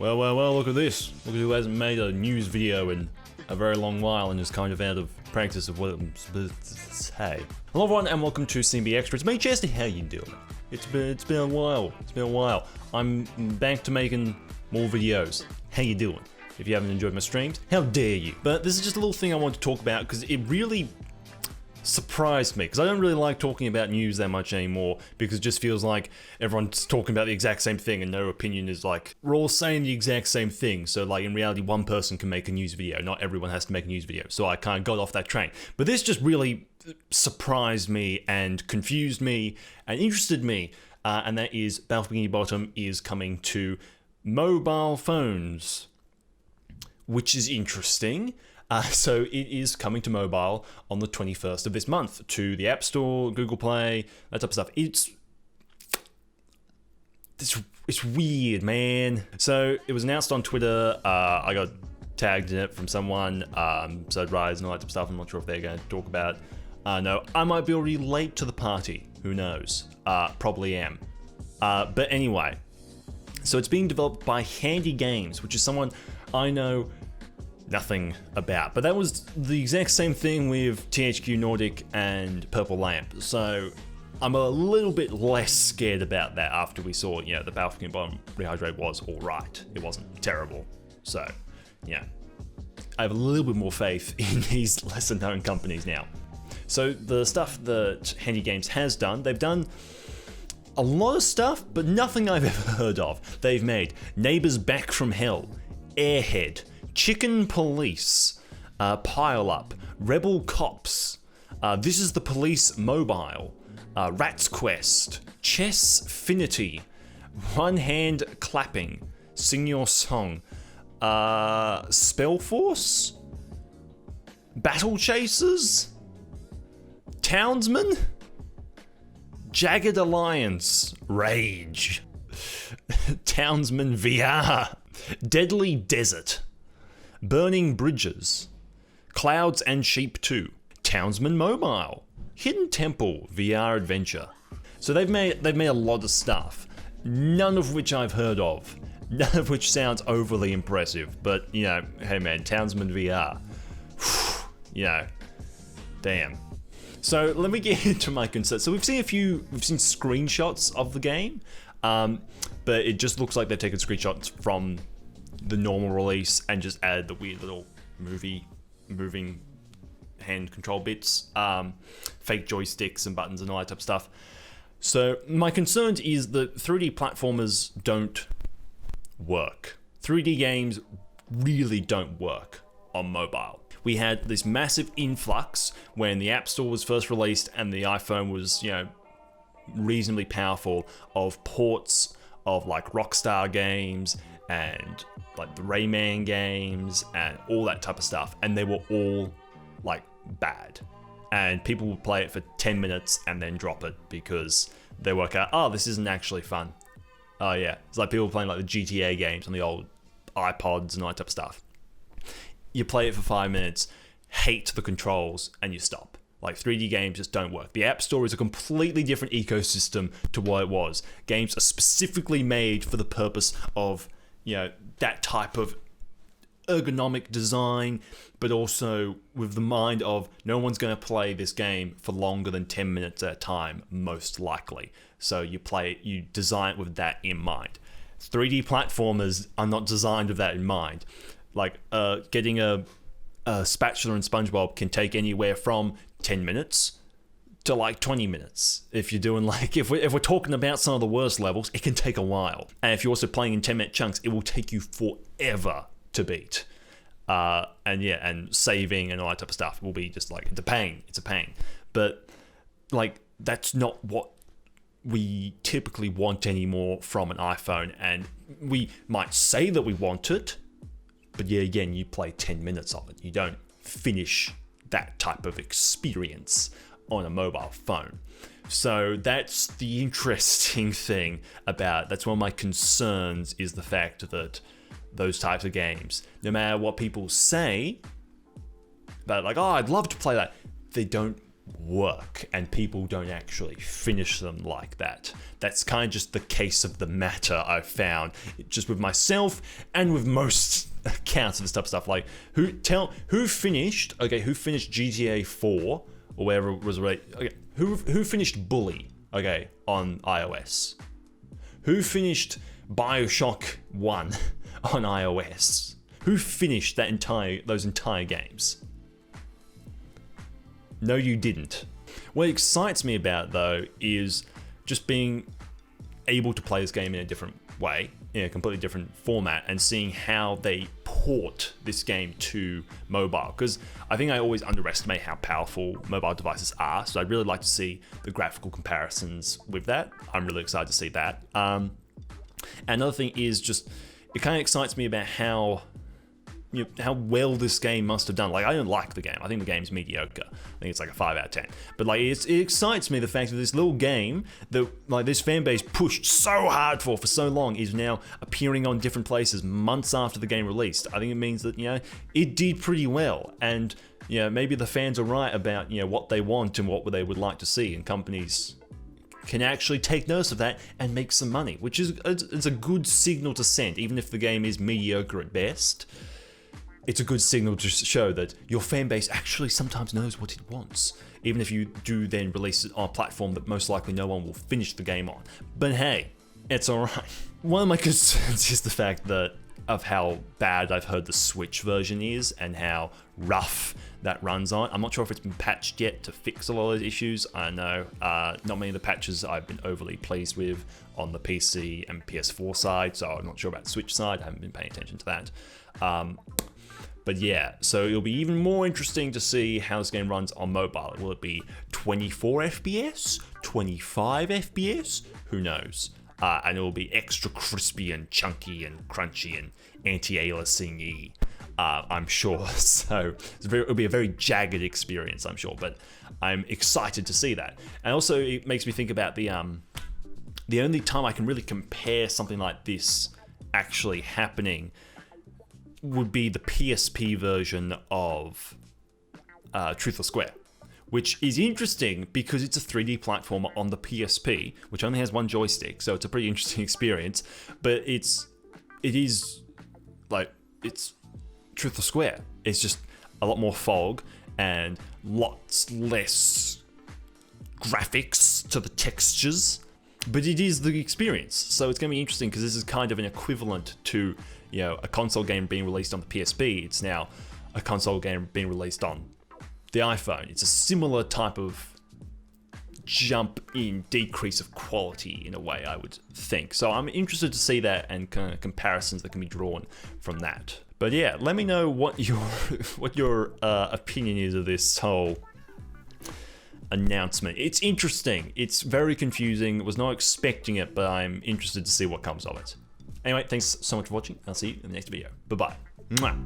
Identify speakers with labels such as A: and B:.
A: Well, look at this. Look at who hasn't made a news video in a very long while and is kind of out of practice of what I'm supposed to say. Hello everyone and welcome to CB Extra. It's me, Chester. How you doing? It's been a while. I'm back to making more videos. How you doing? If you haven't enjoyed my streams, how dare you? But this is just a little thing I want to talk about because it really surprised me, because I don't really like talking about news that much anymore, because it just feels like everyone's talking about the exact same thing and no opinion is like, we're all saying the exact same thing. So like in reality, one person can make a news video, not everyone has to make a news video. So I kind of got off that train. But this just really surprised me and confused me and interested me, and that is For Bikini Bottom is coming to mobile phones, which is interesting. So it is coming to mobile on the 21st of this month to the App Store, Google Play, that type of stuff. It's weird, man. So it was announced on Twitter. I got tagged in it from someone, Rise and all that type of stuff. I'm not sure if they're going to talk about it. No, I might be already late to the party. Who knows? Probably am. But anyway, so it's being developed by Handy Games, which is someone I know nothing about, but that was the exact same thing with THQNordic and Purple Lamp, so I'm a little bit less scared about that after we saw, the For Bikini Bottom Rehydrated was alright. It wasn't terrible, so I have a little bit more faith in these lesser known companies now. So the stuff that Handy Games has done, they've done a lot of stuff, but nothing I've ever heard of. They've made Neighbors Back from Hell, Airhead, Chicken Police, Pile Up, Rebel Cops, This Is the Police Mobile, Rat's Quest, Chessfinity, One Hand Clapping, Sing Your Song, Spellforce, Battle Chasers, Townsman, Jagged Alliance, Rage, Townsman VR, Deadly Desert, Burning Bridges, Clouds and Sheep 2, Townsman Mobile, Hidden Temple VR Adventure. So they've made a lot of stuff, none of which I've heard of, none of which sounds overly impressive. But hey man, Townsman VR, damn. So let me get into my concerns. So we've seen screenshots of the game, but it just looks like they've taken screenshots from the normal release and just added the weird little moving hand control bits, fake joysticks and buttons and all that type of stuff. So my concern is that 3D platformers don't work. 3D games really don't work on mobile. We had this massive influx when the App Store was first released and the iPhone was, reasonably powerful, of ports of like Rockstar games and like the Rayman games and all that type of stuff, and they were all like bad, and people would play it for 10 minutes and then drop it because they work out, oh, this isn't actually fun. Oh yeah, it's like people playing like the GTA games on the old iPods and all that type of stuff. You play it for 5 minutes, hate the controls, and you stop. Like 3D games just don't work. The App Store is a completely different ecosystem to what it was. Games are specifically made for the purpose of, that type of ergonomic design, but also with the mind of no one's going to play this game for longer than 10 minutes at a time, most likely. So you design it with that in mind. 3D platformers are not designed with that in mind. Like getting a spatula in SpongeBob can take anywhere from 10 minutes to like 20 minutes. If you're doing like, if we're talking about some of the worst levels, it can take a while. And if you're also playing in 10-minute chunks, it will take you forever to beat. And saving and all that type of stuff will be just like, it's a pain. But like, that's not what we typically want anymore from an iPhone. And we might say that we want it, but again, you play 10 minutes of it. You don't finish that type of experience on a mobile phone. So that's the interesting thing about it. That's one of my concerns, is the fact that those types of games, no matter what people say about like, oh, I'd love to play that, they don't work, and people don't actually finish them like that. That's kind of just the case of the matter I've found, just with myself and with most accounts of this type of stuff. Like, who finished GTA 4 or whatever it was, right? Okay, who finished Bully, okay, on iOS? Who finished BioShock 1 on iOS? Who finished those entire games? No, you didn't. What excites me about it, though, is just being able to play this game in a different way, in a completely different format, and seeing how they port this game to mobile. Because I think I always underestimate how powerful mobile devices are, so I'd really like to see the graphical comparisons with that. I'm really excited to see that. Another thing is just, it kind of excites me about how well this game must have done. Like, I don't like the game. I think the game's mediocre. I think it's like a 5 out of 10. But like, it excites me, the fact that this little game that like this fan base pushed so hard for so long is now appearing on different places months after the game released. I think it means that, it did pretty well. And, maybe the fans are right about, what they want and what they would like to see. And companies can actually take notice of that and make some money, which is it's a good signal to send, even if the game is mediocre at best. It's a good signal to show that your fan base actually sometimes knows what it wants, even if you do then release it on a platform that most likely no one will finish the game on. But hey, it's alright. One of my concerns is the fact of how bad I've heard the Switch version is and how rough that runs on. I'm not sure if it's been patched yet to fix a lot of those issues. I know not many of the patches I've been overly pleased with on the PC and PS4 side, so I'm not sure about the Switch side. I haven't been paying attention to that. But yeah, so it'll be even more interesting to see how this game runs on mobile. Will it be 24 FPS? 25 FPS? Who knows? And it will be extra crispy and chunky and crunchy and anti-aliasing-y, I'm sure. So it'll be a very jagged experience, I'm sure. But I'm excited to see that. And also, it makes me think about the only time I can really compare something like this actually happening would be the PSP version of Truth or Square, which is interesting because it's a 3D platformer on the PSP, which only has one joystick, so it's a pretty interesting experience. But it's Truth or Square. It's just a lot more fog and lots less graphics to the textures, but it is the experience. So it's going to be interesting because this is kind of an equivalent to a console game being released on the PSP. It's now a console game being released on the iPhone. It's a similar type of jump in decrease of quality in a way, I would think. So I'm interested to see that and kind of comparisons that can be drawn from that. But yeah, let me know what your opinion is of this whole announcement. It's interesting. It's very confusing. Was not expecting it, but I'm interested to see what comes of it. Anyway, thanks so much for watching. I'll see you in the next video. Bye-bye. Mwah.